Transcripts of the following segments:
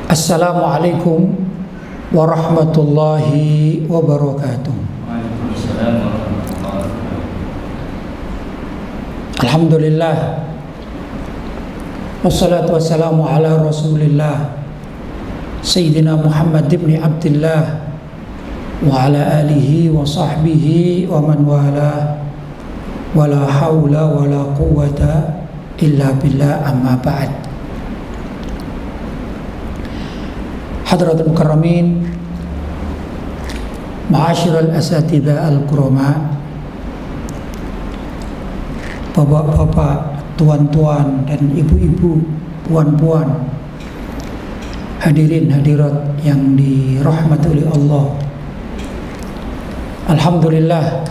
Assalamualaikum warahmatullahi wabarakatuh. Waalaikumsalam warahmatullahi wabarakatuh. Alhamdulillah, wassalatu wassalamu ala rasulillah Sayyidina Muhammad ibn Abdillah wa ala alihi wa sahbihi wa man wala wa la hawla wa la quwwata illa billah, amma ba'd. Hadratul mukarramin, ma'asyiral asatidzah al-kurama, bapak-bapak, tuan-tuan dan ibu-ibu, puan-puan, hadirin hadirat yang dirahmati oleh Allah. Alhamdulillah,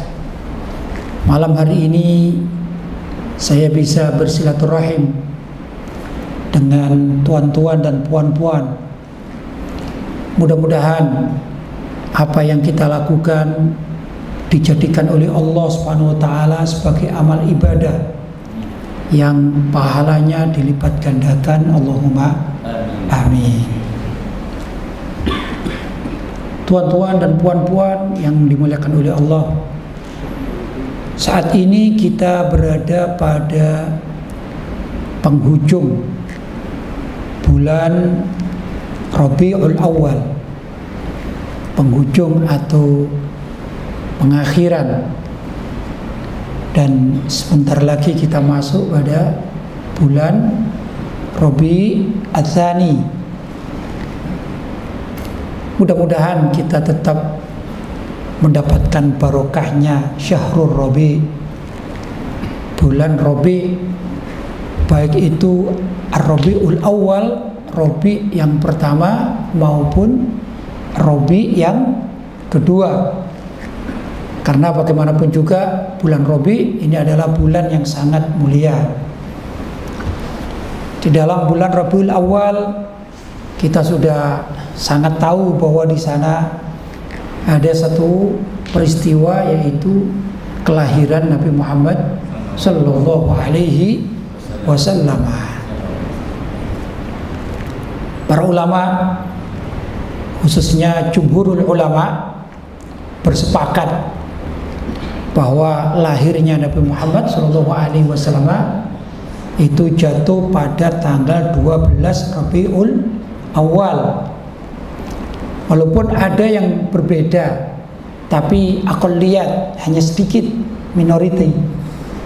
malam hari ini saya bisa bersilaturahim dengan tuan-tuan dan puan-puan. Mudah-mudahan apa yang kita lakukan dijadikan oleh Allah Subhanahu wa taala sebagai amal ibadah yang pahalanya dilipat gandakan. Allahumma amin. Tuan-tuan dan puan-puan yang dimuliakan oleh Allah, saat ini kita berada pada penghujung bulan Rabiul Awal, penghujung atau pengakhiran, dan sebentar lagi kita masuk pada bulan Rabi Ats-Tsani. Mudah-mudahan kita tetap mendapatkan barokahnya Syahrul Rabi, bulan Rabi, baik itu Ar-Rabiul Awal, Rabi yang pertama maupun Rabi yang kedua. Karena bagaimanapun juga bulan Rabi ini adalah bulan yang sangat mulia. Di dalam bulan Rabiul Awal kita sudah sangat tahu bahwa di sana ada satu peristiwa, yaitu kelahiran Nabi Muhammad Sallallahu Alaihi Wasallam. Para ulama, khususnya jumhurul ulama, bersepakat bahwa lahirnya Nabi Muhammad SAW itu jatuh pada tanggal 12 Rabiul Awal. Walaupun ada yang berbeda, tapi aqalliyat, hanya sedikit, minority.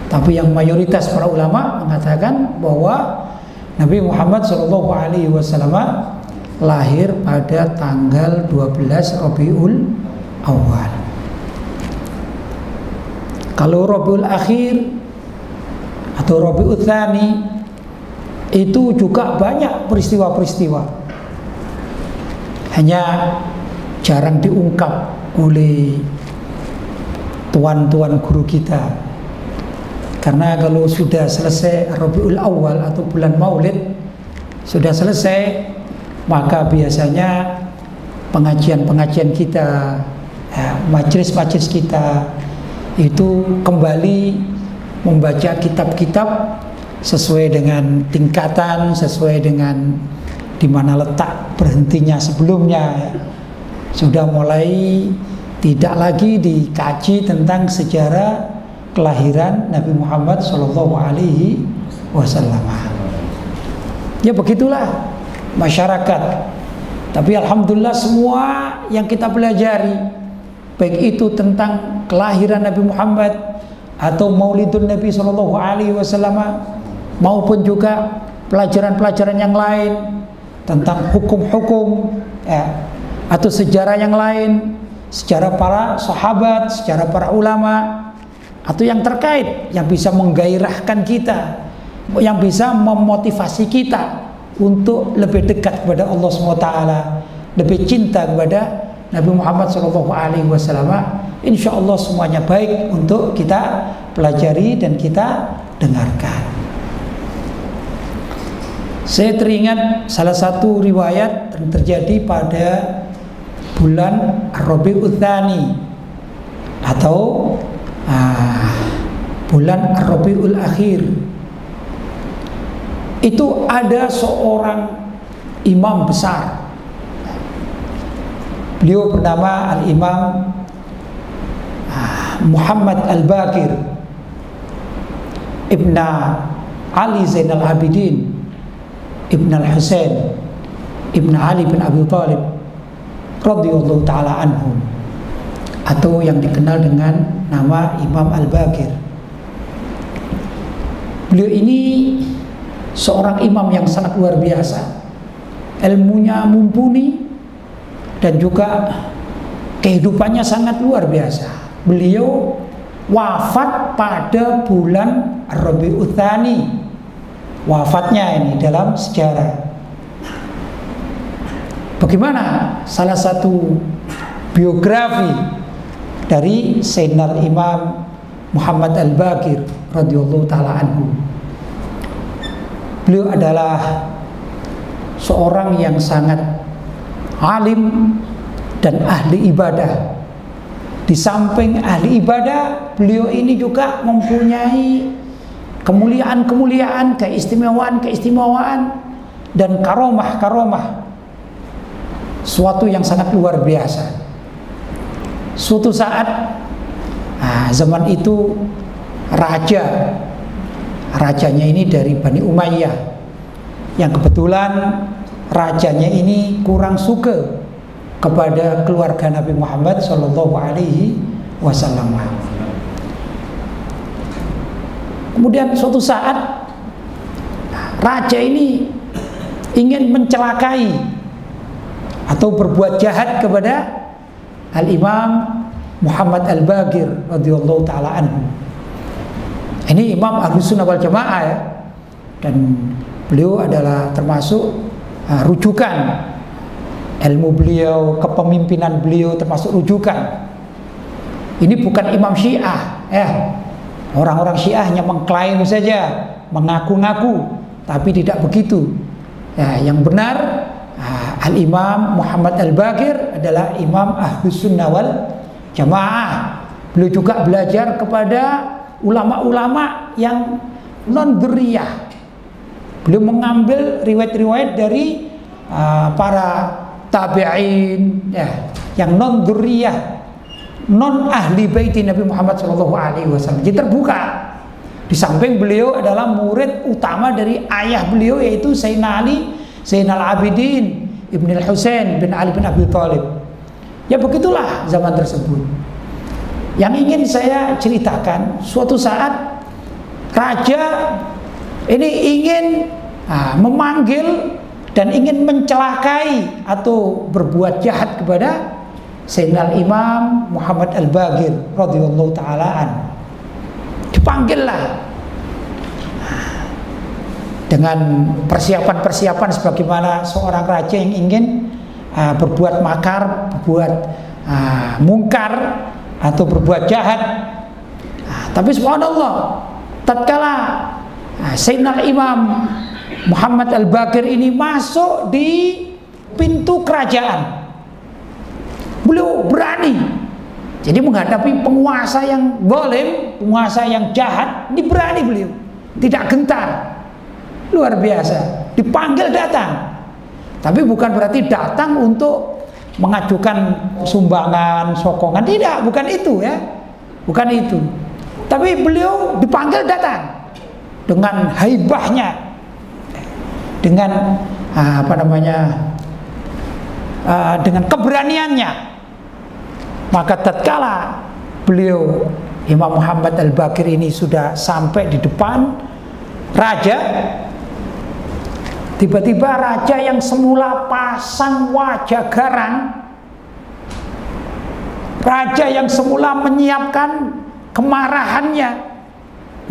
Tapi yang mayoritas para ulama mengatakan bahwa Nabi Muhammad SAW lahir pada tanggal 12 Rabiul Awal. Kalau Rabiul Akhir atau Rabiul Tsani itu juga banyak peristiwa-peristiwa, hanya jarang diungkap oleh tuan-tuan guru kita. Karena kalau sudah selesai Rabiul Awal atau bulan Maulid sudah selesai, maka biasanya pengajian-pengajian kita, majelis-majelis kita itu kembali membaca kitab-kitab sesuai dengan tingkatan, sesuai dengan di mana letak berhentinya sebelumnya. Sudah mulai tidak lagi dikaji tentang sejarah kelahiran Nabi Muhammad Sallallahu Alaihi Wasallam. Ya begitulah masyarakat. Tapi alhamdulillah semua yang kita pelajari, baik itu tentang kelahiran Nabi Muhammad atau Maulidun Nabi Sallallahu Alaihi Wasallam, maupun juga pelajaran-pelajaran yang lain tentang hukum-hukum atau sejarah yang lain, sejarah para sahabat, sejarah para ulama, atau yang terkait yang bisa menggairahkan kita, yang bisa memotivasi kita untuk lebih dekat kepada Allah SWT, lebih cinta kepada Nabi Muhammad SAW. Insya Allah semuanya baik untuk kita pelajari dan kita dengarkan. Saya teringat salah satu riwayat yang terjadi pada bulan Rabiul Tsani atau bulan Rabiul Akhir. Itu ada seorang imam besar Beliau bernama Al-Imam Muhammad Al-Baqir Ibn Ali Zainal Abidin Ibn Al-Husain Ibn Ali bin Abi Thalib radhiyallahu ta'ala anhum, atau yang dikenal dengan nama Imam Al-Baqir. Beliau ini seorang imam yang sangat luar biasa, ilmunya mumpuni dan juga kehidupannya sangat luar biasa. Beliau wafat pada bulan Rabiul Tsani. Wafatnya ini dalam sejarah. Bagaimana salah satu biografi dari Sayyidina Imam Muhammad Al-Baqir radhiyallahu ta'ala anhu. Beliau adalah seorang yang sangat alim dan ahli ibadah. Di samping ahli ibadah, beliau ini juga mempunyai kemuliaan-kemuliaan, keistimewaan-keistimewaan dan karomah-karomah, suatu yang sangat luar biasa. Suatu saat, zaman itu rajanya ini dari Bani Umayyah, yang kebetulan rajanya ini kurang suka kepada keluarga Nabi Muhammad Shallallahu Alaihi Wasallam. Kemudian suatu saat raja ini ingin mencelakai atau berbuat jahat kepada Al-Imam Muhammad Al-Baqir radhiyallahu ta'ala anhu. Ini Imam Ahlussunnah wal Jamaah ya, dan beliau adalah termasuk rujukan ilmu beliau, kepemimpinan beliau termasuk rujukan. Ini bukan imam Syiah ya. Orang-orang Syiah hanya mengklaim saja, mengaku-ngaku, tapi tidak begitu ya. Yang benar Al-Imam Muhammad Al-Baqir adalah Imam Ahlussunnah wal Jamaah. Beliau juga belajar kepada ulama-ulama yang non-dzurriyah. Beliau mengambil riwayat-riwayat dari para tabi'in ya, yang non-dzurriyah, non ahli baiti Nabi Muhammad SAW. Jadi terbuka. Di samping beliau adalah murid utama dari ayah beliau, yaitu Sayyidina Ali Zainal Abidin Ibn Al-Husain bin Ali bin Abi Thalib. Ya begitulah zaman tersebut. Yang ingin saya ceritakan, suatu saat raja ini ingin memanggil dan ingin mencelakai atau berbuat jahat kepada Sayyidina Imam Muhammad Al-Baqir radhiyallahu ta'ala an. Dipanggillah dengan persiapan-persiapan sebagaimana seorang raja yang ingin berbuat makar, berbuat mungkar atau berbuat jahat. Tapi subhanallah, tatkala Sayyidina Imam Muhammad Al-Baqir ini masuk di pintu kerajaan, beliau berani. Jadi menghadapi penguasa yang zalim, penguasa yang jahat, ini berani beliau, tidak gentar. Luar biasa. Dipanggil datang. Tapi bukan berarti datang untuk mengajukan sumbangan, sokongan, tidak, bukan itu ya. Bukan itu. Tapi beliau dipanggil datang dengan haibahnya, dengan dengan keberaniannya. Maka tatkala beliau Imam Muhammad Al-Baqir ini sudah sampai di depan raja, tiba-tiba raja yang semula pasang wajah garang, raja yang semula menyiapkan kemarahannya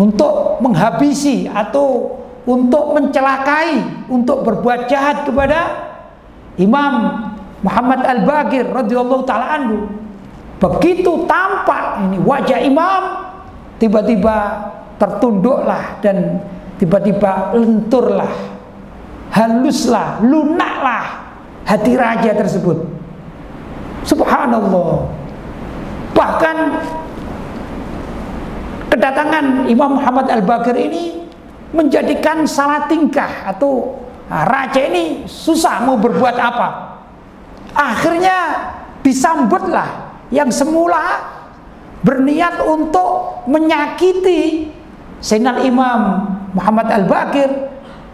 untuk menghabisi atau untuk mencelakai, untuk berbuat jahat kepada Imam Muhammad Al-Baqir radhiyallahu ta'ala anhu. Begitu tampak ini wajah imam, tiba-tiba tertunduklah dan tiba-tiba lenturlah, haluslah, lunaklah hati raja tersebut. Subhanallah. Bahkan kedatangan Imam Muhammad Al-Baqir ini menjadikan salah tingkah atau raja ini susah mau berbuat apa. Akhirnya disambutlah yang semula berniat untuk menyakiti Sayyidina Imam Muhammad Al-Baqir,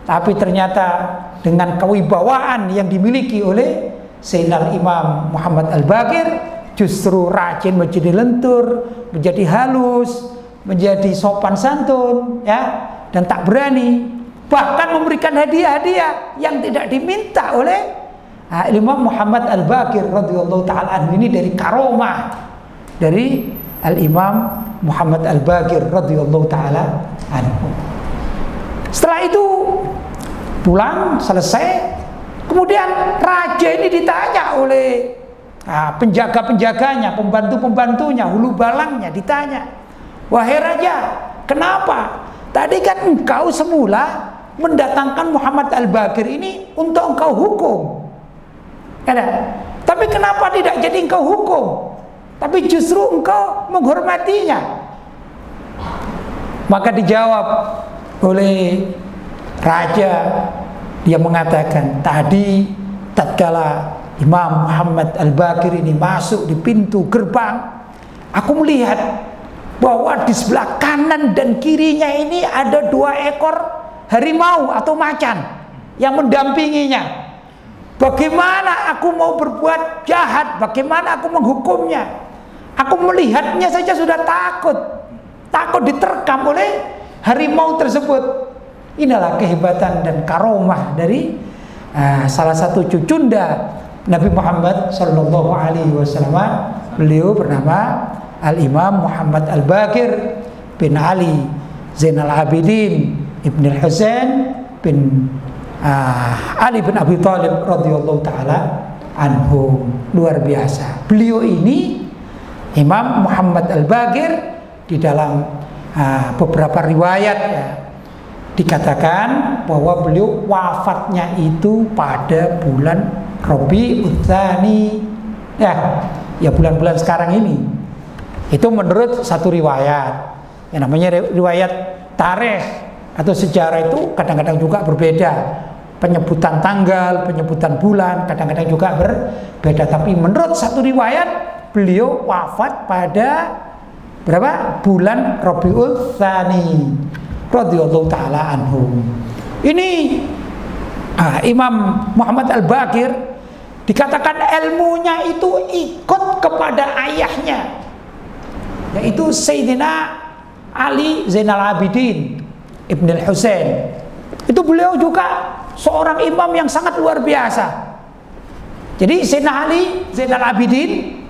tapi ternyata dengan kewibawaan yang dimiliki oleh Sayyidina Imam Muhammad Al-Baqir justru rajin menjadi lentur, menjadi halus, menjadi sopan santun, ya, dan tak berani bahkan memberikan hadiah-hadiah yang tidak diminta oleh Imam Muhammad Al-Baqir radhiyallahu taala anhu. Ini dari karomah dari Al-Imam Muhammad Al-Baqir radhiyallahu taala anhu. Setelah itu pulang selesai, kemudian raja ini ditanya oleh penjaga-penjaganya, pembantu-pembantunya, hulu balangnya, ditanya, "Wahai raja, kenapa? Tadi kan engkau semula mendatangkan Muhammad Al-Baqir ini untuk engkau hukum. Tapi kenapa tidak jadi engkau hukum? Tapi justru engkau menghormatinya?" Maka dijawab oleh raja, dia mengatakan, "Tadi tatkala Imam Muhammad Al-Baqir ini masuk di pintu gerbang, aku melihat bahwa di sebelah kanan dan kirinya ini ada 2 ekor harimau atau macan yang mendampinginya. Bagaimana aku mau berbuat jahat, bagaimana aku menghukumnya? Aku melihatnya saja sudah takut diterkam oleh harimau tersebut." Inilah kehebatan dan karomah dari salah satu cucunda Nabi Muhammad Sallallahu Alaihi Wasallam. Beliau bernama Al-Imam Muhammad Al-Baqir bin Ali Zainal Abidin Ibn Husain bin Ali bin Abi Thalib radhiyallahu taala anhu. Luar biasa. Beliau ini Imam Muhammad Al-Baqir, di dalam beberapa riwayat, ya, dikatakan bahwa beliau wafatnya itu pada bulan Rabiul Tsani, ya bulan-bulan sekarang ini. Itu menurut satu riwayat. Yang namanya riwayat tarikh atau sejarah itu kadang-kadang juga berbeda. Penyebutan tanggal, penyebutan bulan kadang-kadang juga berbeda. Tapi menurut satu riwayat beliau wafat pada berapa? Bulan Rabiul Tsani radhiyallahu taala anhu. Ini Imam Muhammad Al-Baqir dikatakan ilmunya itu ikut kepada ayahnya, yaitu Sayyidina Ali Zainal Abidin Ibn Husain. Itu beliau juga seorang imam yang sangat luar biasa. Jadi Sayyidina Ali Zainal Abidin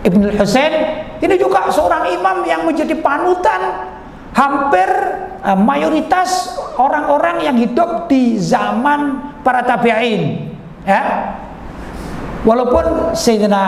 Ibn Husain ini juga seorang imam yang menjadi panutan hampir mayoritas orang-orang yang hidup di zaman para tabi'in, ya. Walaupun Sayyidina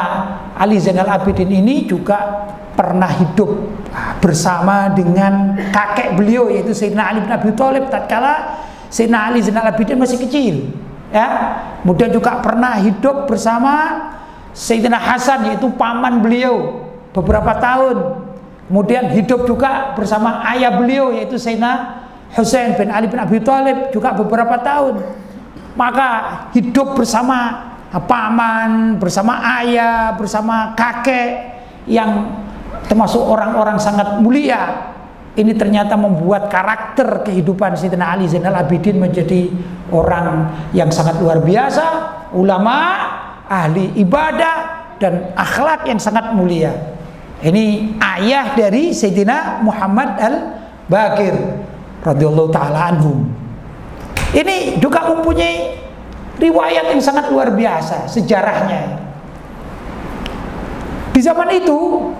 Ali Zainal Abidin ini juga pernah hidup bersama dengan kakek beliau, yaitu Sayyidina Ali bin Abi Thalib tatkala Sayyidina Ali Zainal Abidin masih kecil, ya. Kemudian juga pernah hidup bersama Sayyidina Hasan, yaitu paman beliau, beberapa tahun. Kemudian hidup juga bersama ayah beliau, yaitu Sayyidina Husain bin Ali bin Abi Thalib, juga beberapa tahun. Maka hidup bersama paman, bersama ayah, bersama kakek yang termasuk orang-orang sangat mulia. Ini ternyata membuat karakter kehidupan Sayyidina Ali Zainal Abidin menjadi orang yang sangat luar biasa, ulama, ahli ibadah dan akhlak yang sangat mulia. Ini ayah dari Sayyidina Muhammad Al-Baqir radhiyallahu taala anhu. Ini juga mempunyai riwayat yang sangat luar biasa sejarahnya. Di zaman itu,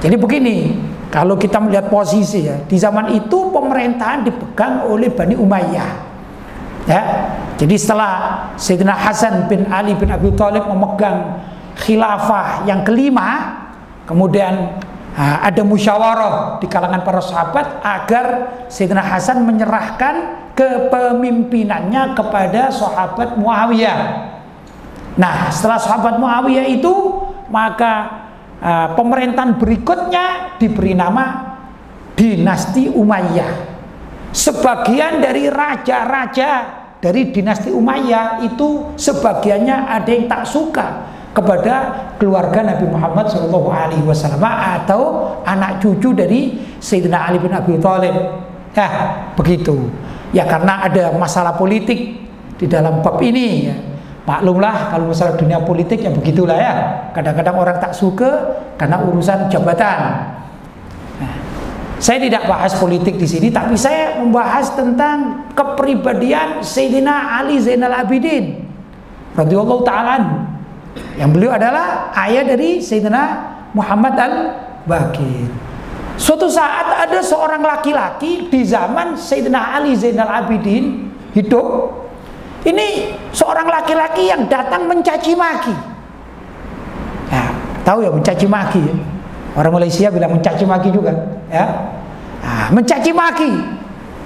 jadi begini, kalau kita melihat posisi, ya, di zaman itu pemerintahan dipegang oleh Bani Umayyah, ya. Jadi setelah Sayyidina Hasan bin Ali bin Abi Thalib memegang khilafah yang kelima, kemudian ada musyawarah di kalangan para sahabat agar Sayyidina Hasan menyerahkan kepemimpinannya kepada sahabat Muawiyah. Nah, setelah sahabat Muawiyah itu, maka pemerintahan berikutnya diberi nama dinasti Umayyah. Sebagian dari raja-raja dari dinasti Umayyah itu sebagiannya ada yang tak suka kepada keluarga Nabi Muhammad SAW atau anak cucu dari Sayyidina Ali bin Abi Thalib. Ya, begitu. Ya karena ada masalah politik di dalam bab ini. Ya. Maklumlah kalau masalah dunia politik ya begitulah ya. Kadang-kadang orang tak suka karena urusan jabatan. Nah, saya tidak bahas politik di sini, tapi saya membahas tentang kepribadian Sayyidina Ali Zainal Abidin radhiyallahu ta'ala anhu. Yang beliau adalah ayah dari Sayyidina Muhammad al-Baqir. Suatu saat ada seorang laki-laki di zaman Sayyidina Ali Zainal Abidin hidup. Ini seorang laki-laki yang datang mencaci maki. Ya, tahu ya mencaci maki. Orang Malaysia bilang mencaci maki juga. Ya, nah, mencaci maki.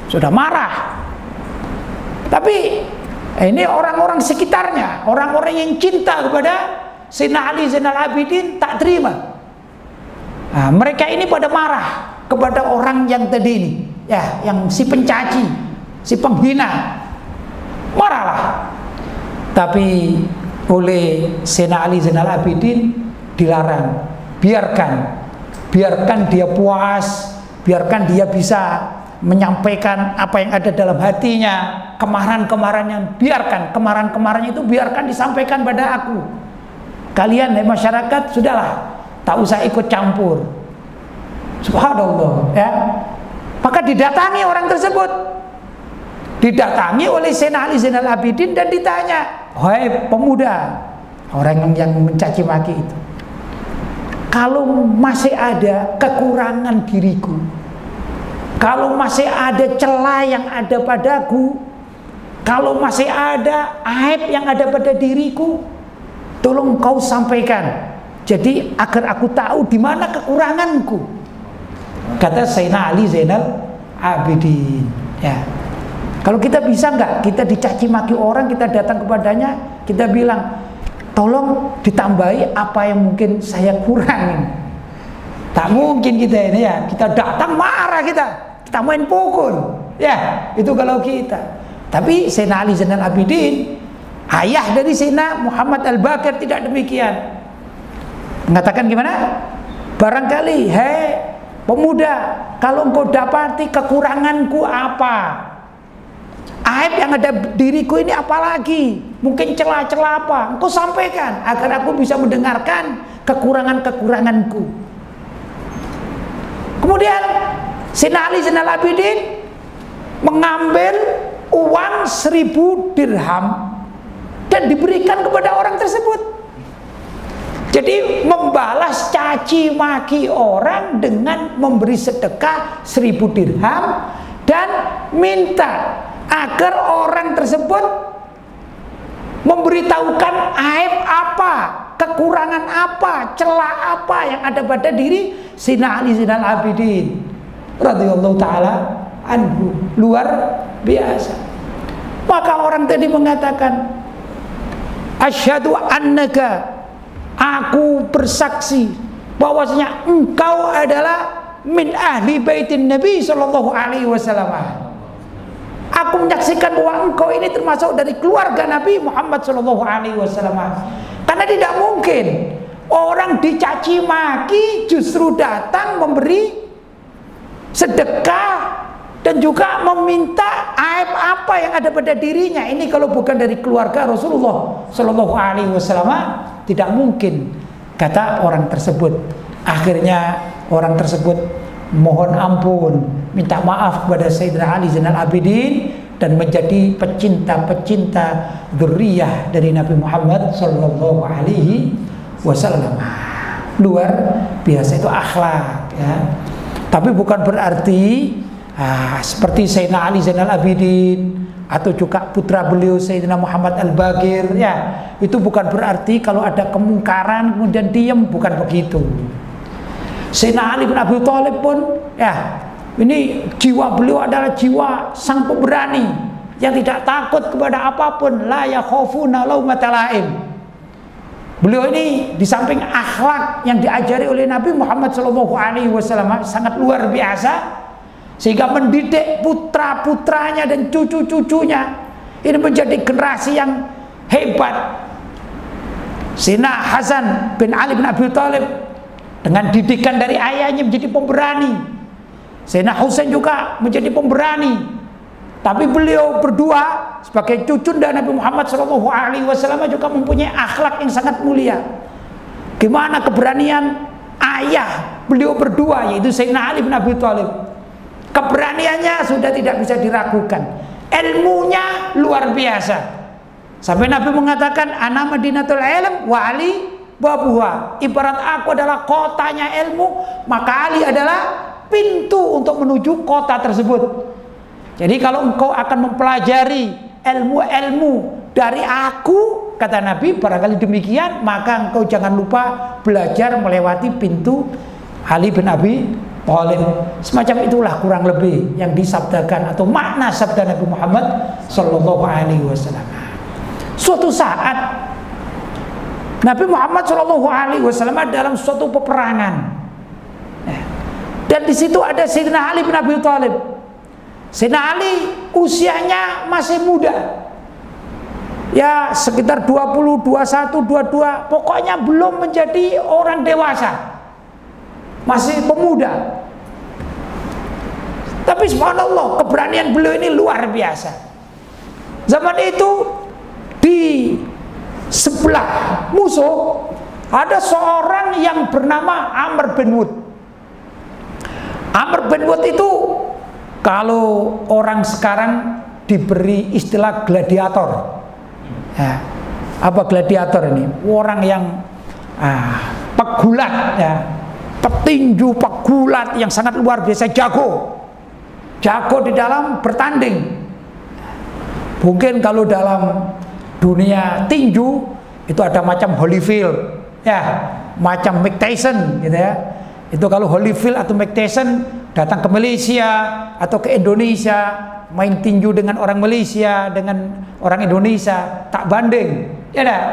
Sudah marah. Tapi ini orang-orang sekitarnya, orang-orang yang cinta kepada Sayyidina Ali Zainal Abidin tak terima. Nah, mereka ini pada marah kepada orang yang tadi ini, ya, yang si pencaci, si penghina. Marahlah. Tapi oleh Sayyidina Ali Zainal Abidin dilarang. Biarkan dia puas, biarkan dia bisa menyampaikan apa yang ada dalam hatinya, kemarahan-kemarahannya, biarkan kemarahan-kemarahannya itu biarkan disampaikan pada aku. Kalian masyarakat sudahlah, tak usah ikut campur. Subhanallah, ya. Maka didatangi orang tersebut. Didatangi oleh Sayyidina Ali Zainal Abidin dan ditanya, "Wahai pemuda," orang yang mencaci maki itu, "kalau masih ada kekurangan diriku, kalau masih ada celah yang ada padaku, kalau masih ada aib yang ada pada diriku, tolong kau sampaikan. Jadi agar aku tahu di mana kekuranganku." Kata Sayyidina Ali Zainal Abidin. Ya. Kalau kita bisa nggak, kita dicaci maki orang, kita datang kepadanya, kita bilang, tolong ditambahi apa yang mungkin saya kurang. Tak mungkin kita ini ya, kita datang marah kita main pukul. Ya, itu kalau kita. Tapi Sayyidina Ali Zainal Abidin, ayah dari Sayyidina Muhammad al-Baqir tidak demikian. Mengatakan gimana? Barangkali, hei pemuda, kalau engkau dapati kekuranganku apa? Aib yang ada diriku ini apalagi? Mungkin celah-celah apa? Engkau sampaikan agar aku bisa mendengarkan kekurangan-kekuranganku. Kemudian Sayyidina Ali Zainal Abidin mengambil uang 1000 dirham dan diberikan kepada orang tersebut. Jadi membalas caci maki orang dengan memberi sedekah 1000 dirham dan minta agar orang tersebut memberitahukan aib apa, kekurangan apa, celah apa yang ada pada diri Sayyidina Ali Zainal Abidin radhiyallahu ta'ala anhu. Luar biasa. Maka orang tadi mengatakan, asyhadu annaka, aku bersaksi bahwasanya engkau adalah min ahli baitin Nabi sallallahu alaihi wasallam. Aku menyaksikan bahwa engkau ini termasuk dari keluarga Nabi Muhammad sallallahu alaihi wasallam. Karena tidak mungkin orang dicaci maki justru datang memberi sedekah dan juga meminta aib apa yang ada pada dirinya. Ini kalau bukan dari keluarga Rasulullah sallallahu alaihi wasallam, tidak mungkin, kata orang tersebut. Akhirnya orang tersebut mohon ampun, minta maaf kepada Sayyidina Ali Zainal Abidin dan menjadi pecinta-pecinta dzurriyyah dari Nabi Muhammad sallallahu alaihi wasallam. Luar biasa itu akhlak, ya. Tapi bukan berarti seperti Sayyidina Ali Zainal Abidin atau juga putra beliau Sayyidina Muhammad al-Baqir, ya, itu bukan berarti kalau ada kemungkaran kemudian diam, bukan begitu. Sayyidina Ali bin Abi Thalib pun, ya, ini jiwa beliau adalah jiwa sang pemberani yang tidak takut kepada apapun, la yakhafuna laumata laim. Beliau ini di samping akhlak yang diajari oleh Nabi Muhammad SAW sangat luar biasa, sehingga mendidik putra-putranya dan cucu-cucunya ini menjadi generasi yang hebat. Sayyidina Hasan bin Ali bin Abi Thalib dengan didikan dari ayahnya menjadi pemberani. Sayyidina Husain juga menjadi pemberani. Tapi beliau berdua sebagai cucunda Nabi Muhammad SAW juga mempunyai akhlak yang sangat mulia. Gimana keberanian ayah beliau berdua, yaitu Sayyidina Ali bin Abi Thalib. Keberaniannya sudah tidak bisa diragukan. Ilmunya luar biasa. Sampai Nabi mengatakan, ana madinatul ilm wa Ali babuha. Ibarat aku adalah kotanya ilmu, maka Ali adalah pintu untuk menuju kota tersebut. Jadi kalau engkau akan mempelajari ilmu-ilmu dari aku, kata Nabi, barangkali demikian, maka engkau jangan lupa belajar melewati pintu Ali bin Abi Thalib. Semacam itulah kurang lebih yang disabdakan atau makna sabda Nabi Muhammad Sallallahu Alaihi Wasallam. Suatu saat Nabi Muhammad Sallallahu Alaihi Wasallam dalam suatu peperangan, dan di situ ada Sayyidina Ali bin Abi Thalib. Sayyidina Ali usianya masih muda, ya sekitar 20, 21, 22, pokoknya belum menjadi orang dewasa, masih pemuda. Tapi subhanallah, keberanian beliau ini luar biasa. Zaman itu di sebelah musuh ada seorang yang bernama Amr bin Wud. Amr bin Wud itu kalau orang sekarang diberi istilah gladiator. Ya, apa gladiator ini? Orang yang pegulat, ya, petinju pegulat yang sangat luar biasa, jago di dalam bertanding. Mungkin kalau dalam dunia tinju itu ada macam Holyfield, ya, macam Mike Tyson, gitu ya. Itu kalau Holyfield atau Mike Tyson datang ke Malaysia atau ke Indonesia, main tinju dengan orang Malaysia dengan orang Indonesia tak banding, ya dah.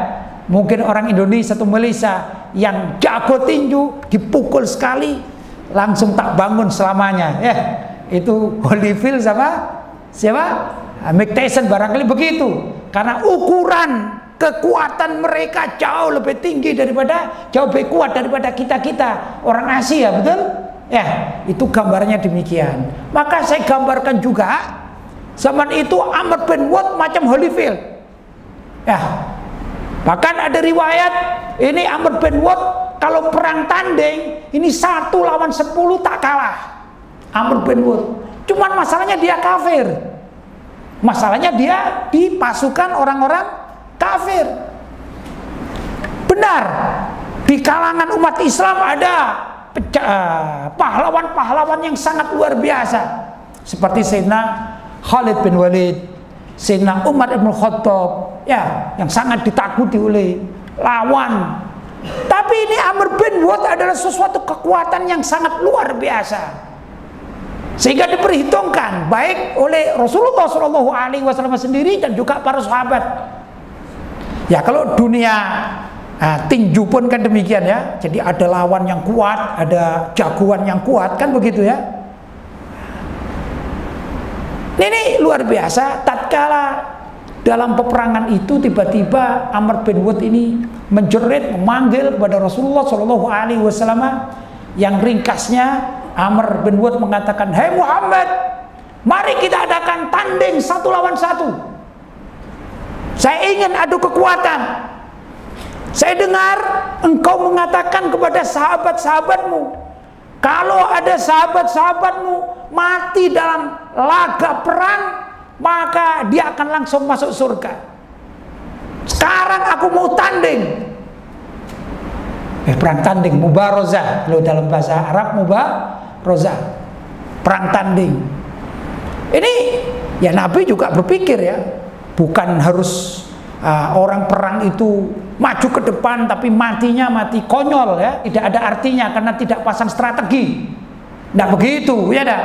Mungkin orang Indonesia atau Malaysia yang jago tinju dipukul sekali langsung tak bangun selamanya, ya. Itu Holyfield sama siapa? Mike Tyson barangkali begitu, karena ukuran kekuatan mereka jauh lebih tinggi daripada, jauh lebih kuat daripada kita orang Asia, betul? Ya, itu gambarnya demikian. Maka saya gambarkan juga zaman itu Amr bin Wud macam Holyfield. Ya, bahkan ada riwayat ini Amr bin Wud kalau perang tanding ini 1 lawan 10 tak kalah. Amr bin Wud. Cuman masalahnya dia kafir. Masalahnya dia di pasukan orang-orang kafir. Benar, di kalangan umat Islam ada pahlawan-pahlawan yang sangat luar biasa, seperti Sayyidina Khalid bin Walid, Sayyidina Umar ibn Khattab, ya, yang sangat ditakuti oleh lawan. Tapi ini Amr bin Wud adalah sesuatu kekuatan yang sangat luar biasa, sehingga diperhitungkan baik oleh Rasulullah SAW sendiri dan juga para sahabat. Ya, kalau dunia tinju pun kan demikian, ya. Jadi ada lawan yang kuat, ada jagoan yang kuat, kan begitu, ya. Ini luar biasa. Tatkala dalam peperangan itu tiba-tiba Amr bin Wud ini menjerit, memanggil kepada Rasulullah SAW, yang ringkasnya Amr bin Wud mengatakan, "Hai Muhammad, mari kita adakan tanding 1 lawan 1. Saya ingin adu kekuatan. Saya dengar engkau mengatakan kepada sahabat-sahabatmu, kalau ada sahabat-sahabatmu mati dalam laga perang, maka dia akan langsung masuk surga. Sekarang aku mau tanding." Perang tanding, mubarozah, kalau dalam bahasa Arab mubarozah, perang tanding. Ini ya Nabi juga berpikir, ya, bukan harus orang perang itu maju ke depan tapi matinya mati konyol, ya, tidak ada artinya karena tidak pasang strategi. Tidak begitu, ya dah.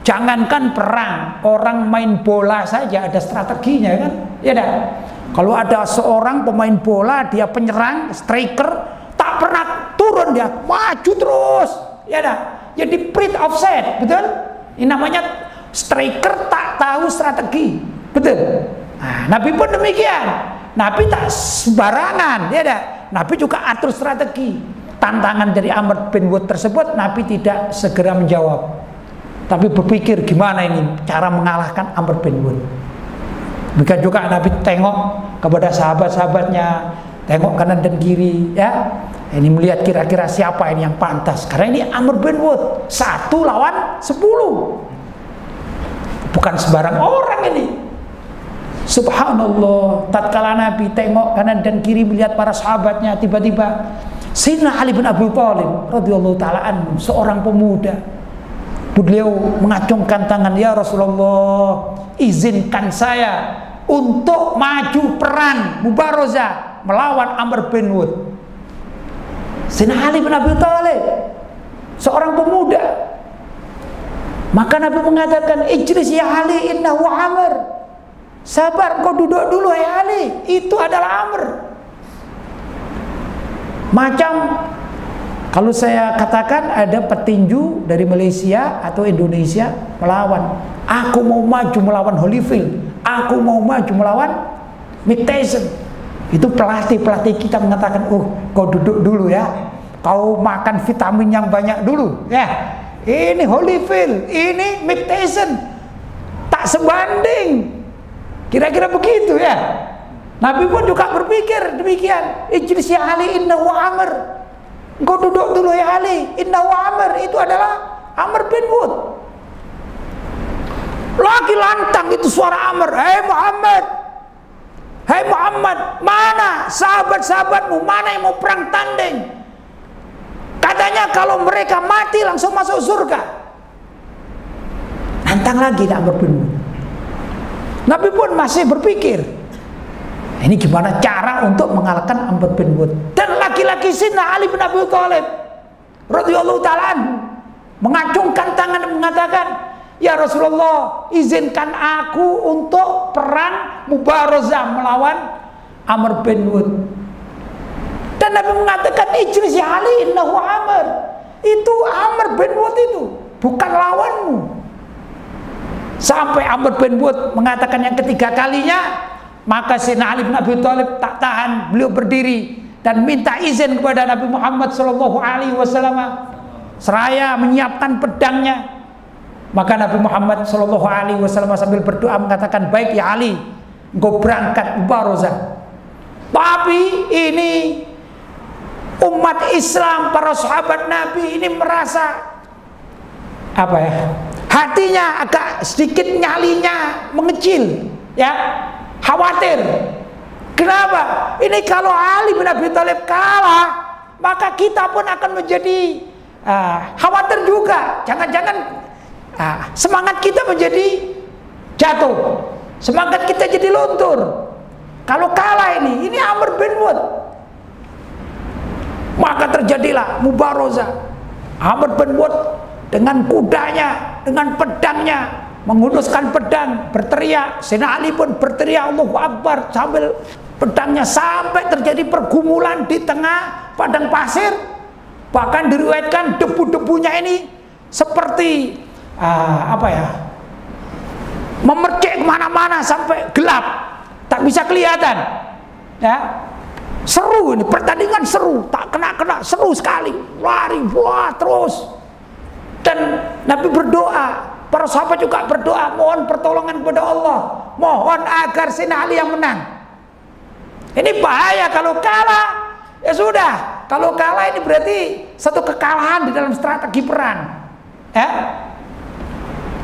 Jangankan perang, orang main bola saja ada strateginya, kan, ya dah. Kalau ada seorang pemain bola, dia penyerang, striker, tak pernah turun, dia maju terus, ya dah. Jadi print offset, betul? Ini namanya striker tak tahu strategi, betul? Nah, Nabi pun demikian. Nabi tak sembarangan, ya dah. Nabi juga atur strategi. Tantangan dari Amr bin Wud tersebut, Nabi tidak segera menjawab, tapi berpikir gimana ini cara mengalahkan Amr bin Wud. Bukan juga Nabi tengok kepada sahabat-sahabatnya, tengok kanan dan kiri, ya. Ini melihat kira-kira siapa ini yang pantas. Karena ini Amr bin Wud 1 lawan 10. Bukan sembarang orang ini. Subhanallah, tatkala Nabi tengok kanan dan kiri melihat para sahabatnya, tiba-tiba Sayyidina Ali bin Abi Thalib radhiyallahu taala anhu, seorang pemuda, beliau mengacungkan tangan, ya Rasulullah, izinkan saya untuk maju perang mubarazah melawan Amr bin Wud. Sayyidina Ali bin Abi Thalib, seorang pemuda. Maka Nabi mengatakan, ijlis ya Ali, innahu Amr. Sabar, kau duduk dulu ya Ali, itu adalah Amr. Macam kalau saya katakan ada petinju dari Malaysia atau Indonesia melawan, aku mau maju melawan Holyfield, aku mau maju melawan Mike Tyson. Itu pelatih kita mengatakan, oh kau duduk dulu ya, kau makan vitamin yang banyak dulu ya. Ini Holyfield, ini Mike Tyson, tak sebanding. Kira-kira begitu ya. Nabi pun juga berpikir demikian. Ijlis ya Ali, innahu Amr. Engkau duduk dulu ya Ali, innahu Amr. Itu adalah Amr bin Wud. Lagi lantang itu suara Amr. Hei Muhammad, hei Muhammad, mana sahabat-sahabatmu, mana yang mau perang tanding? Katanya kalau mereka mati langsung masuk surga. Lantang lagi Amr bin Wud. Nabi pun masih berpikir, ini gimana cara untuk mengalahkan Amr bin Wud. Dan laki-laki Sayyidina Ali bin Abi Thalib radhiyallahu ta'ala mengacungkan tangan dan mengatakan, ya Rasulullah, izinkan aku untuk perang mubarazah melawan Amr bin Wud. Dan Nabi mengatakan, ijlis ya Ali, innahu Amr. Itu Amr bin Wud, itu bukan lawanmu. Sampai Amr bin Wud mengatakan yang ketiga kalinya, maka Sayyidina Ali bin Abi Thalib tak tahan, beliau berdiri dan minta izin kepada Nabi Muhammad SAW. Seraya menyiapkan pedangnya, maka Nabi Muhammad SAW sambil berdoa mengatakan, baik ya Ali, engkau berangkat mubarazah. Tapi ini umat Islam, para sahabat Nabi ini merasa apa ya, hatinya agak sedikit, nyalinya mengecil ya, khawatir. Kenapa? Ini kalau Ali bin Abi Thalib kalah, maka kita pun akan menjadi khawatir juga. Jangan-jangan semangat kita menjadi jatuh, semangat kita jadi luntur kalau kalah ini Amr bin Wud. Maka terjadilah mubarazah. Amr bin Wud dengan kudanya, dengan pedangnya, menghunuskan pedang, berteriak. Sayyidina Ali pun berteriak Allahu Akbar sambil pedangnya, sampai terjadi pergumulan di tengah padang pasir. Bahkan diriwayatkan debu-debunya ini seperti memercik kemana-mana sampai gelap, tak bisa kelihatan ya. Seru ini, pertandingan seru, tak kena-kena, seru sekali, lari, wah terus. Dan Nabi berdoa, para sahabat juga berdoa, mohon pertolongan kepada Allah, mohon agar Sayyidina Ali yang menang. Ini bahaya kalau kalah, ya sudah. Kalau kalah ini berarti satu kekalahan di dalam strategi perang, ya.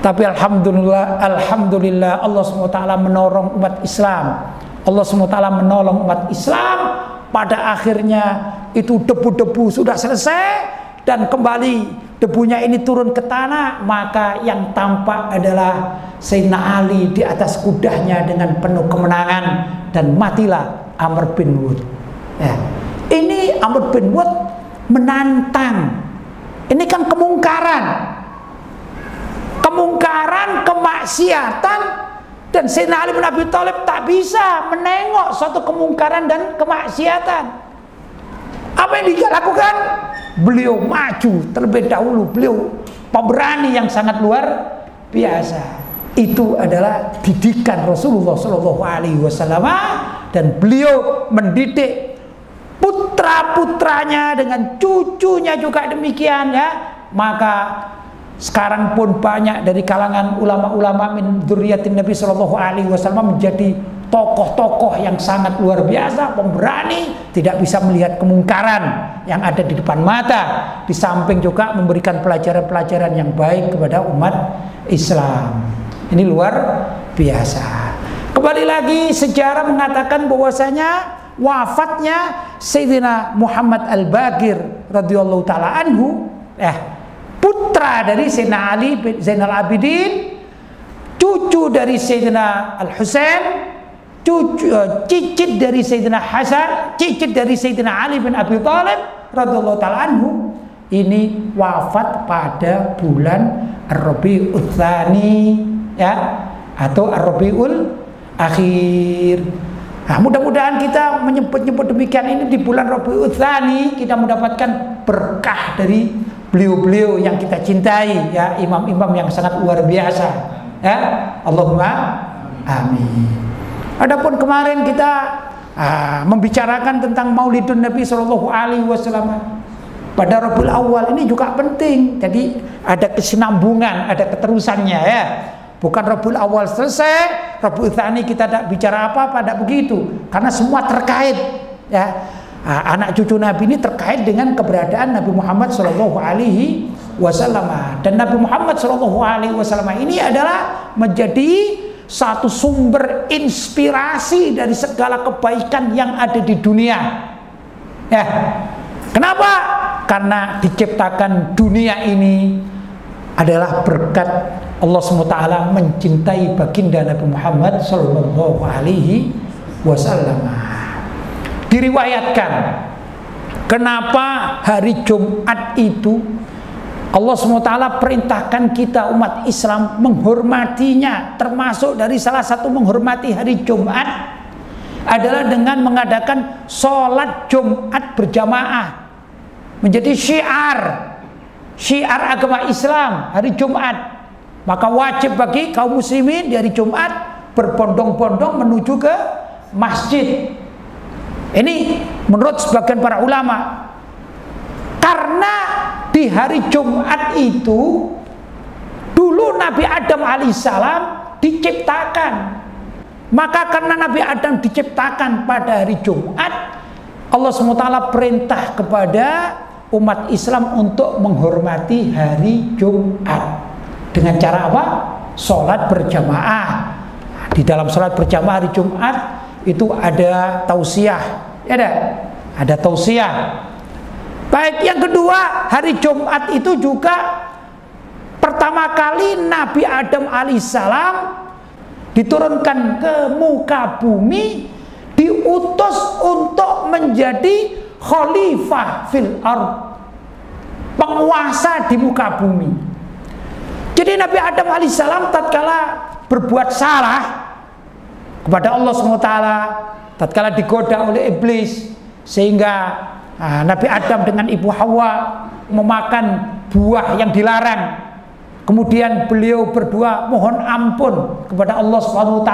Tapi alhamdulillah Allah SWT menolong umat Islam. Allah SWT menolong umat Islam. Pada akhirnya itu debu-debu sudah selesai dan kembali debunya ini turun ke tanah, maka yang tampak adalah Sayyidina Ali di atas kudanya dengan penuh kemenangan, dan matilah Amr bin Wud. Ya. Ini Amr bin Wud menantang. Ini kan kemungkaran, kemaksiatan. Dan Sayyidina Ali bin Abi Thalib tak bisa menengok suatu kemungkaran dan kemaksiatan. Apa yang dia lakukan? Beliau maju terlebih dahulu. Beliau pemberani yang sangat luar biasa. Itu adalah didikan Rasulullah SAW, dan beliau mendidik putra putra-putranya, dengan cucunya juga demikian ya. Maka sekarang pun banyak dari kalangan ulama-ulama min dzurriyyatin Nabi sallallahu alaihi wasallam menjadi tokoh-tokoh yang sangat luar biasa, pemberani, tidak bisa melihat kemungkaran yang ada di depan mata, di samping juga memberikan pelajaran-pelajaran yang baik kepada umat Islam. Ini luar biasa. Kembali lagi, sejarah mengatakan bahwasanya wafatnya Sayyidina Muhammad Al-Baqir radhiyallahu taala anhu, putra dari Sayyidina Ali bin Zainal Abidin, cucu dari Sayyidina Al-Husain, cicit dari Sayyidina Hasan, cicit dari Sayyidina Ali bin Abi Thalib radhiyallahu taala anhu, ini wafat pada bulan Ar-Rabiul Tsani ya, atau Ar-Rabiul Akhir. Nah, mudah-mudahan kita menyebut-nyebut demikian ini di bulan Rabiul Tsani, kita mendapatkan berkah dari beliau-beliau yang kita cintai ya, imam-imam yang sangat luar biasa ya. Allahumma amin. Adapun kemarin kita membicarakan tentang Maulidun Nabi Shallallahu Alaihi Wasallam pada Rabiul Awal, ini juga penting. Jadi ada kesinambungan, ada keterusannya ya. Bukan Rabiul Awal selesai, Rabiul Tsani kita tidak bicara apa-apa, tidak begitu. Karena semua terkait ya. Anak cucu Nabi ini terkait dengan keberadaan Nabi Muhammad Shallallahu Alaihi Wasallam. Dan Nabi Muhammad Shallallahu Alaihi Wasallam ini adalah menjadi satu sumber inspirasi dari segala kebaikan yang ada di dunia. Ya, kenapa? Karena diciptakan dunia ini adalah berkat Allah SWT mencintai baginda Nabi Muhammad Shallallahu Alaihi Wasallam. Diriwayatkan kenapa hari Jumat itu Allah SWT perintahkan kita umat Islam menghormatinya, termasuk dari salah satu menghormati hari Jumat adalah dengan mengadakan sholat Jumat berjamaah, menjadi syiar agama Islam hari Jumat. Maka wajib bagi kaum muslimin di hari Jumat berbondong-bondong menuju ke masjid. Ini menurut sebagian para ulama, karena di hari Jumat itu dulu Nabi Adam alaihissalam diciptakan. Maka karena Nabi Adam diciptakan pada hari Jumat, Allah SWT perintah kepada umat Islam untuk menghormati hari Jumat dengan cara apa? Sholat berjamaah. Di dalam sholat berjamaah hari Jumat itu ada tausiah, ya ada tausiah. Baik, yang kedua, hari Jumat itu juga pertama kali Nabi Adam alaihissalam diturunkan ke muka bumi, diutus untuk menjadi khalifah fil ard, penguasa di muka bumi. Jadi Nabi Adam alaihissalam tatkala berbuat salah kepada Allah SWT, tatkala digoda oleh iblis, sehingga Nabi Adam dengan Ibu Hawa memakan buah yang dilarang. Kemudian beliau berdua mohon ampun kepada Allah SWT.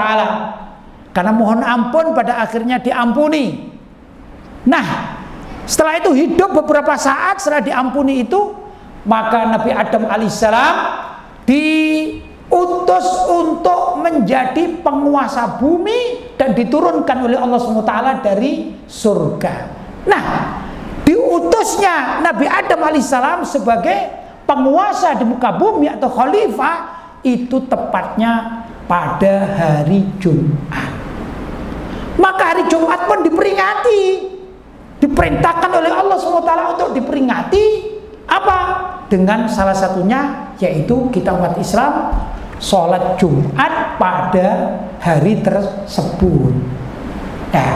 Karena mohon ampun pada akhirnya diampuni. Nah, setelah itu hidup beberapa saat setelah diampuni itu, maka Nabi Adam alaihissalam diutus untuk menjadi penguasa bumi dan diturunkan oleh Allah SWT dari surga. Nah, diutusnya Nabi Adam alaihissalam sebagai penguasa di muka bumi atau khalifah itu tepatnya pada hari Jumat. Maka hari Jumat pun diperingati, diperintahkan oleh Allah SWT untuk diperingati apa? Dengan salah satunya yaitu kita umat Islam sholat Jumat pada hari tersebut. Nah,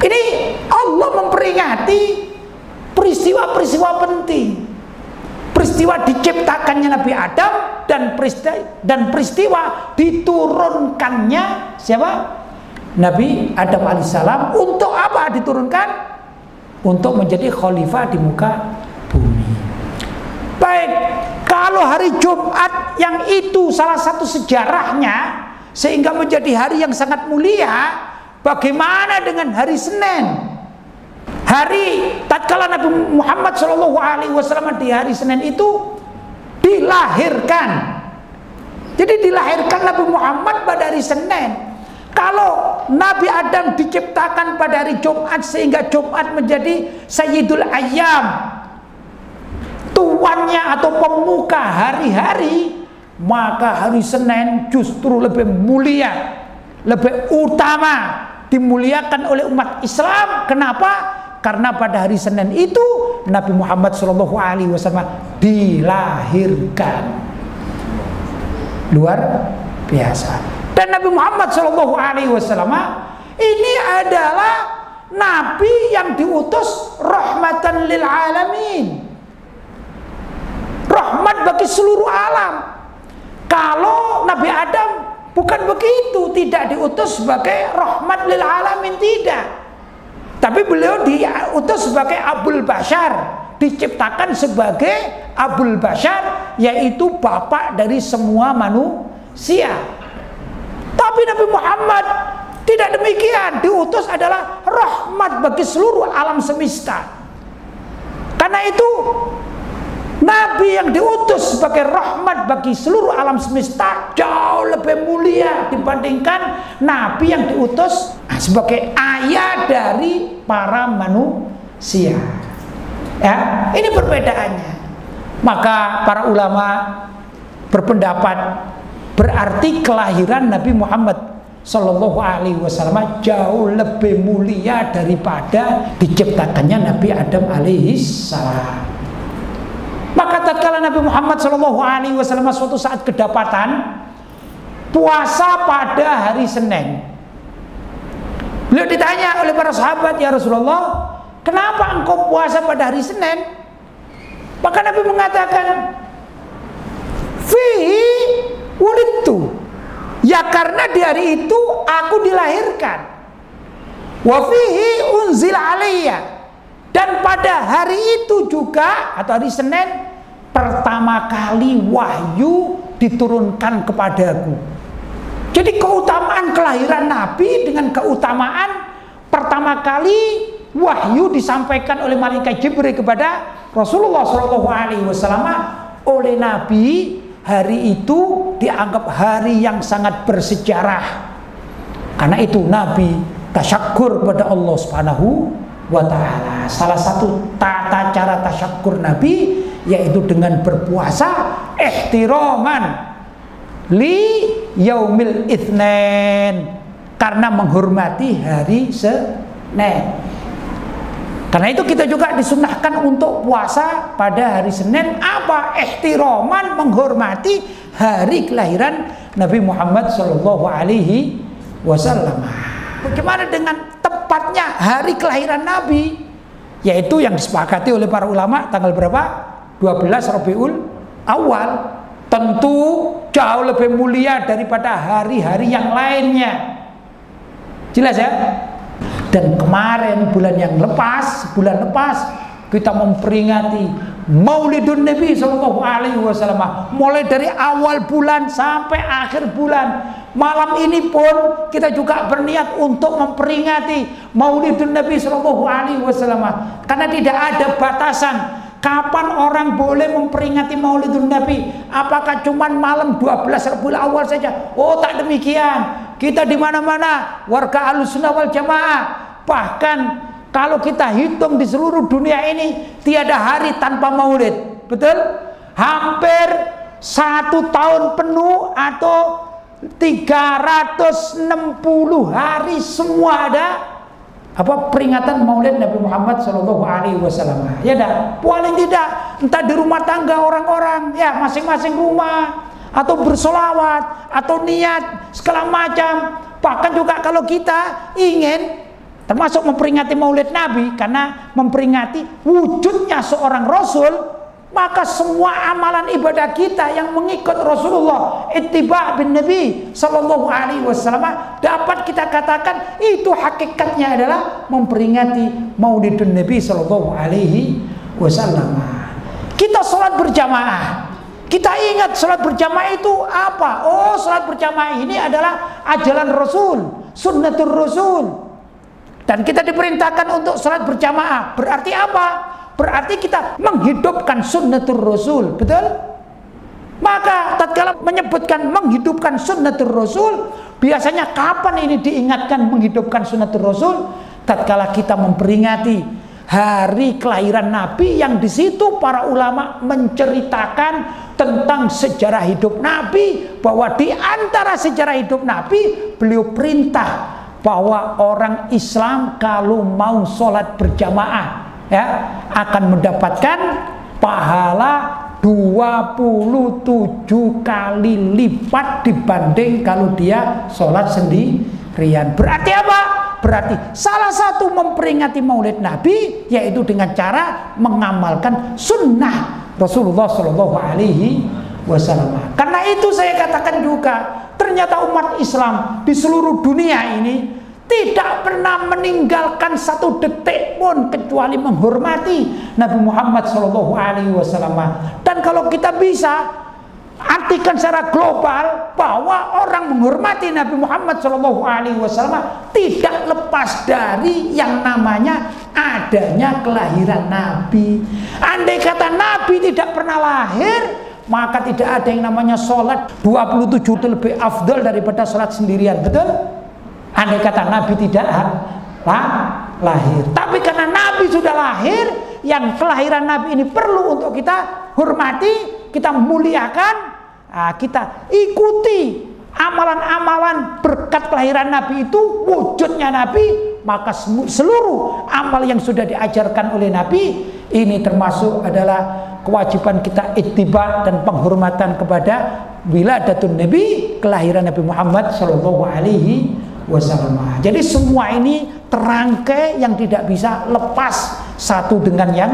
ini Allah memperingati peristiwa-peristiwa penting, peristiwa diciptakannya Nabi Adam dan peristiwa diturunkannya siapa? Nabi Adam alaihissalam. Untuk apa diturunkan? Untuk menjadi khalifah di muka bumi. Baik, kalau hari Jumat yang itu salah satu sejarahnya sehingga menjadi hari yang sangat mulia, bagaimana dengan hari Senin? hari tatkala Nabi Muhammad SAW di hari Senin itu dilahirkan. Jadi dilahirkan Nabi Muhammad pada hari Senin. Kalau Nabi Adam diciptakan pada hari Jumat sehingga Jumat menjadi Sayyidul Ayyam, tuannya atau pemuka hari-hari, maka hari Senin justru lebih mulia, lebih utama, dimuliakan oleh umat Islam. Kenapa? Karena pada hari Senin itu Nabi Muhammad SAW dilahirkan. Luar biasa. Dan Nabi Muhammad SAW ini adalah Nabi yang diutus rahmatan lil alamin, rahmat bagi seluruh alam. Kalau Nabi Adam bukan begitu, tidak diutus sebagai rahmat lil alamin, tidak. Tapi beliau diutus sebagai Abul Bashar, diciptakan sebagai Abul Bashar, yaitu bapak dari semua manusia. Tapi Nabi Muhammad tidak demikian, diutus adalah rahmat bagi seluruh alam semesta. Karena itu Nabi yang diutus sebagai rahmat bagi seluruh alam semesta jauh lebih mulia dibandingkan Nabi yang diutus sebagai ayah dari para manusia. Ya, ini perbedaannya. Maka para ulama berpendapat berarti kelahiran Nabi Muhammad SAW jauh lebih mulia daripada diciptakannya Nabi Adam alaihissalam. Maka tatkala Nabi Muhammad SAW suatu saat kedapatan puasa pada hari Senin, beliau ditanya oleh para sahabat, ya Rasulullah, kenapa engkau puasa pada hari Senin? Maka Nabi mengatakan, fihi wulidtu, ya karena di hari itu aku dilahirkan. Wa fihi unzil alayya, dan pada hari itu juga atau hari Senin pertama kali wahyu diturunkan kepadaku. Jadi keutamaan kelahiran Nabi dengan keutamaan pertama kali wahyu disampaikan oleh malaikat Jibril kepada Rasulullah SAW oleh Nabi. Hari itu dianggap hari yang sangat bersejarah. Karena itu Nabi tasyakkur kepada Allah Subhanahu wa ta'ala. Salah satu tata cara tasyakkur Nabi yaitu dengan berpuasa ihtiraman li yaumil itsnain, karena menghormati hari Senin. Karena itu kita juga disunahkan untuk puasa pada hari Senin. Apa? Ihtiraman, menghormati hari kelahiran Nabi Muhammad SAW. Bagaimana dengan tepatnya hari kelahiran Nabi? Yaitu yang disepakati oleh para ulama tanggal berapa? 12 Rabiul Awal. Tentu jauh lebih mulia daripada hari-hari yang lainnya. Jelas ya? Dan kemarin bulan lepas kita memperingati Maulidun Nabi SAW, mulai dari awal bulan sampai akhir bulan. Malam ini pun kita juga berniat untuk memperingati Maulidun Nabi SAW, karena tidak ada batasan kapan orang boleh memperingati Maulidun Nabi. Apakah cuma malam 12 Rabiul Awal saja? Oh, tak demikian. Kita di mana-mana warga Ahlussunnah wal Jamaah. Bahkan kalau kita hitung di seluruh dunia ini tiada hari tanpa maulid. Betul? Hampir 1 tahun penuh atau 360 hari semua ada peringatan maulid Nabi Muhammad SAW. Ya dah, paling tidak entah di rumah tangga orang-orang ya masing-masing rumah, atau bersolawat atau niat segala macam. Bahkan juga kalau kita ingin termasuk memperingati maulid Nabi, karena memperingati wujudnya seorang Rasul, maka semua amalan ibadah kita yang mengikut Rasulullah, ittiba' bin Nabi SAW, dapat kita katakan itu hakikatnya adalah memperingati maulidun Nabi SAW. Kita sholat berjamaah. Kita ingat sholat berjamaah itu apa? Oh, sholat berjamaah ini adalah ajaran Rasul, sunnatul Rasul. Dan kita diperintahkan untuk sholat berjamaah. Berarti apa? Berarti kita menghidupkan sunnatul Rasul. Betul? Maka tatkala menyebutkan menghidupkan sunnatul Rasul, biasanya kapan ini diingatkan menghidupkan sunnatul Rasul? Tatkala kita memperingati hari kelahiran Nabi, yang di situ para ulama menceritakan tentang sejarah hidup Nabi, bahwa di antara sejarah hidup Nabi, beliau perintah bahwa orang Islam kalau mau sholat berjamaah ya akan mendapatkan pahala 27 kali lipat dibanding kalau dia sholat sendirian. Berarti apa? Berarti salah satu memperingati maulid Nabi yaitu dengan cara mengamalkan sunnah Rasulullah Shallallahu Alaihi Wasallam. Karena itu saya katakan juga, ternyata umat Islam di seluruh dunia ini tidak pernah meninggalkan satu detik pun kecuali menghormati Nabi Muhammad Shallallahu Alaihi Wasallam. Dan kalau kita bisa artikan secara global bahwa orang menghormati Nabi Muhammad Shallallahu Alaihi Wasallam tidak lepas dari yang namanya adanya kelahiran Nabi. Andai kata Nabi tidak pernah lahir, maka tidak ada yang namanya sholat 27 itu lebih afdal daripada sholat sendirian. Betul? Andai kata Nabi tidak lahir. Tapi karena Nabi sudah lahir, yang kelahiran Nabi ini perlu untuk kita hormati, kita muliakan, kita ikuti amalan-amalan berkat kelahiran Nabi itu, wujudnya Nabi. Maka seluruh amal yang sudah diajarkan oleh Nabi ini termasuk adalah kewajiban kita ittiba dan penghormatan kepada wiladatun Nabi, kelahiran Nabi Muhammad Shallallahu Alaihi Wasallam. Jadi semua ini terangkai yang tidak bisa lepas satu dengan yang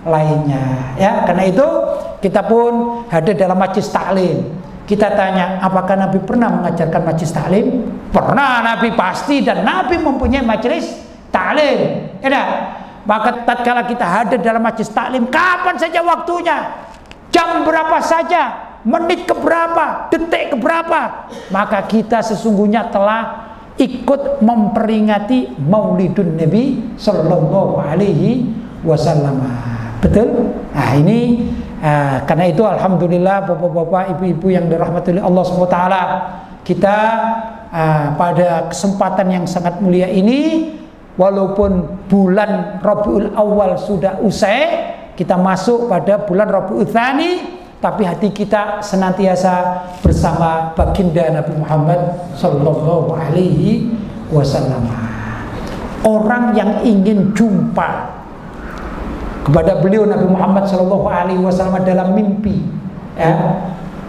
lainnya. Ya, karena itu kita pun hadir dalam majlis taklim. Kita tanya, apakah Nabi pernah mengajarkan majlis taklim? Pernah, Nabi pasti, dan Nabi mempunyai majlis taklim. Ya, maka tatkala kita hadir dalam majlis taklim, kapan saja waktunya, jam berapa saja, menit keberapa, detik keberapa, maka kita sesungguhnya telah ikut memperingati maulidun Nabi Sallallahu Alaihi Wasallam. Betul? Nah ini karena itu alhamdulillah bapak-bapak, ibu-ibu yang dirahmati oleh Allah SWT, kita pada kesempatan yang sangat mulia ini, walaupun bulan Rabiul Awal sudah usai, kita masuk pada bulan Rabiul Tsani, tapi hati kita senantiasa bersama baginda Nabi Muhammad Sallallahu Alaihi Wasallam. Orang yang ingin jumpa kepada beliau Nabi Muhammad Sallallahu Alaihi Wasallam dalam mimpi, ya.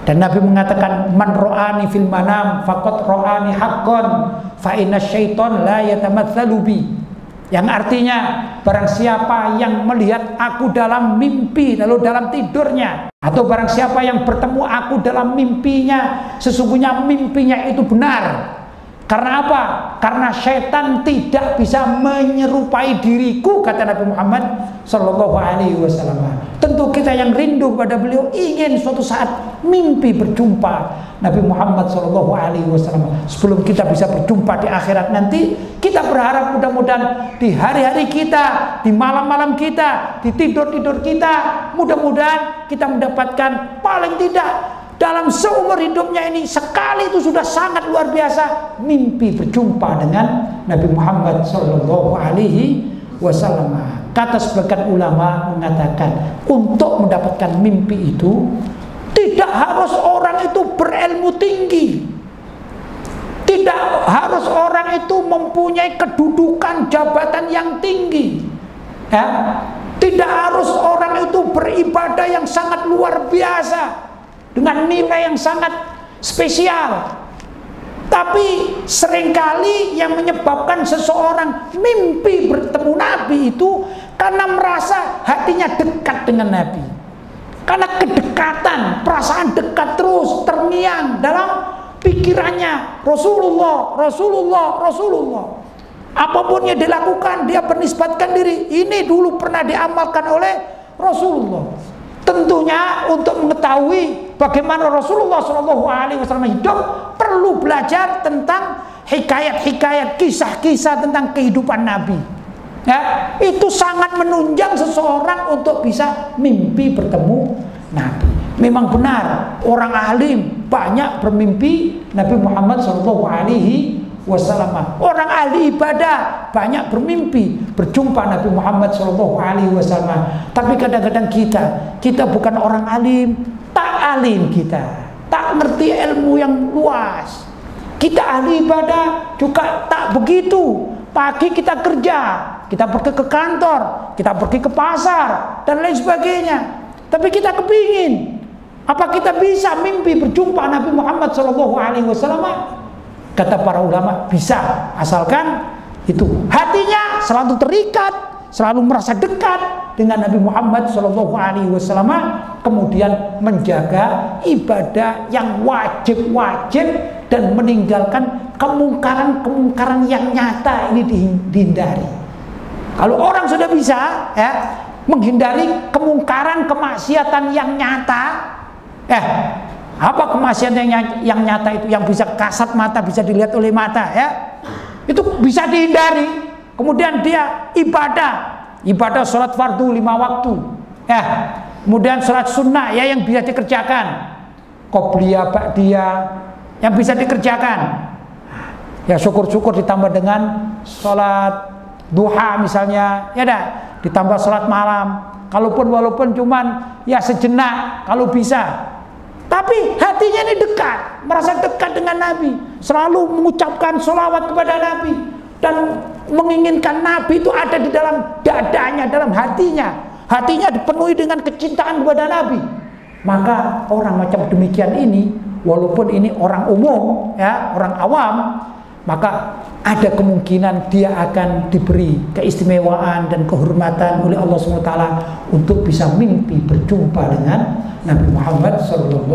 Dan Nabi mengatakan, man ro'ani fil manam faqad ro'ani haqqan fa inna syaiton la yatamatsalu bi. Yang artinya, barang siapa yang melihat aku dalam mimpi, lalu dalam tidurnya, atau barang siapa yang bertemu aku dalam mimpinya, sesungguhnya mimpinya itu benar. Karena apa? Karena syaitan tidak bisa menyerupai diriku, kata Nabi Muhammad Sallallahu Alaihi Wasallam. Tentu kita yang rindu pada beliau ingin suatu saat mimpi berjumpa Nabi Muhammad Sallallahu Alaihi Wasallam. Sebelum kita bisa berjumpa di akhirat nanti, kita berharap mudah-mudahan di hari-hari kita, di malam-malam kita, di tidur-tidur kita, mudah-mudahan kita mendapatkan paling tidak dalam seumur hidupnya ini sekali itu sudah sangat luar biasa mimpi berjumpa dengan Nabi Muhammad Sallallahu Alaihi Wasallam. Kata sebagian ulama mengatakan, untuk mendapatkan mimpi itu tidak harus orang itu berilmu tinggi, tidak harus orang itu mempunyai kedudukan jabatan yang tinggi, ya. Tidak harus orang itu beribadah yang sangat luar biasa dengan nilai yang sangat spesial. Tapi seringkali yang menyebabkan seseorang mimpi bertemu Nabi itu karena merasa hatinya dekat dengan Nabi, karena kedekatan, perasaan dekat terus terngiang dalam pikirannya. Rasulullah, Rasulullah, Rasulullah. Apapun yang dilakukan, dia bernisbatkan diri, ini dulu pernah diamalkan oleh Rasulullah. Tentunya untuk mengetahui bagaimana Rasulullah SAW hidup, perlu belajar tentang hikayat-hikayat, kisah-kisah tentang kehidupan Nabi. Ya, itu sangat menunjang seseorang untuk bisa mimpi bertemu Nabi. Memang benar, orang alim banyak bermimpi Nabi Muhammad SAW. Orang ahli ibadah banyak bermimpi berjumpa Nabi Muhammad SAW. Tapi kadang-kadang kita bukan orang alim, tak alim kita, tak ngerti ilmu yang luas. Kita ahli ibadah juga tak begitu. Pagi kita kerja, kita pergi ke kantor, kita pergi ke pasar dan lain sebagainya. Tapi kita kepingin, apa kita bisa mimpi berjumpa Nabi Muhammad SAW? Kata para ulama, bisa, asalkan itu hatinya selalu terikat, selalu merasa dekat dengan Nabi Muhammad SAW, kemudian menjaga ibadah yang wajib-wajib dan meninggalkan kemungkaran-kemungkaran yang nyata ini dihindari. Kalau orang sudah bisa ya menghindari kemungkaran, kemaksiatan yang nyata, apa kemaksiatan yang nyata itu, yang bisa kasat mata, bisa dilihat oleh mata ya, itu bisa dihindari. Kemudian dia ibadah sholat fardu 5 waktu ya, kemudian sholat sunnah ya yang bisa dikerjakan, qobliyah, ba'diyah yang bisa dikerjakan ya, syukur-syukur ditambah dengan sholat duha misalnya ya dah, ditambah sholat malam, walaupun cuman ya sejenak kalau bisa. Tapi hatinya ini dekat, merasa dekat dengan Nabi, selalu mengucapkan sholawat kepada Nabi dan menginginkan Nabi itu ada di dalam dadanya, dalam hatinya dipenuhi dengan kecintaan kepada Nabi. Maka orang macam demikian ini, walaupun ini orang umum ya, orang awam, maka ada kemungkinan dia akan diberi keistimewaan dan kehormatan oleh Allah SWT untuk bisa mimpi berjumpa dengan Nabi Muhammad SAW.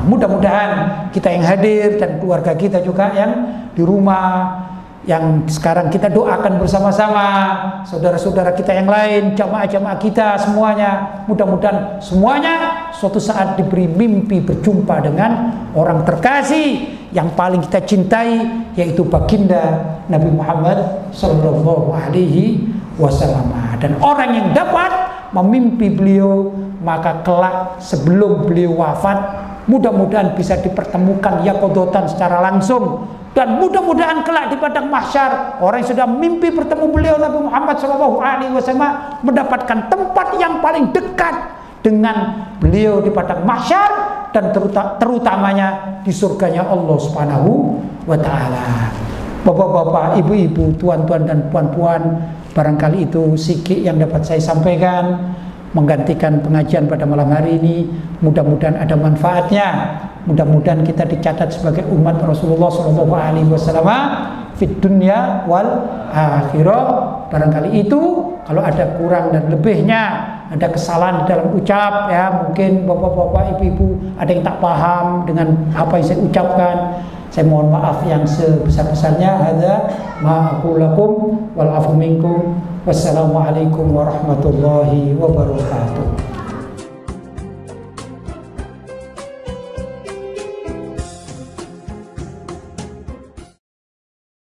Mudah-mudahan kita yang hadir dan keluarga kita juga yang di rumah, yang sekarang kita doakan bersama-sama, saudara-saudara kita yang lain, jamaah-jamaah kita semuanya, mudah-mudahan semuanya suatu saat diberi mimpi berjumpa dengan orang terkasih yang paling kita cintai, yaitu baginda Nabi Muhammad SAW. Dan orang yang dapat memimpi beliau, maka kelak sebelum beliau wafat, mudah-mudahan bisa dipertemukan yaqodotan secara langsung. Dan mudah-mudahan kelak di padang mahsyar, orang yang sudah mimpi bertemu beliau Nabi Muhammad SAW mendapatkan tempat yang paling dekat dengan beliau di padang mahsyar, dan terutamanya di surganya Allah Subhanahu wa Ta'ala. Bapak-bapak, ibu-ibu, tuan-tuan dan puan-puan, barangkali itu sikit yang dapat saya sampaikan menggantikan pengajian pada malam hari ini. Mudah-mudahan ada manfaatnya. Mudah-mudahan kita dicatat sebagai umat Rasulullah SAW fit dunya wal akhirah. Barangkali itu, kalau ada kurang dan lebihnya, ada kesalahan di dalam ucap ya, mungkin bapak-bapak, ibu-ibu ada yang tak paham dengan apa yang saya ucapkan, saya mohon maaf yang sebesar-besarnya. Hadza ma aqulu lakum wal afu minkum. Wassalamualaikum warahmatullahi wabarakatuh.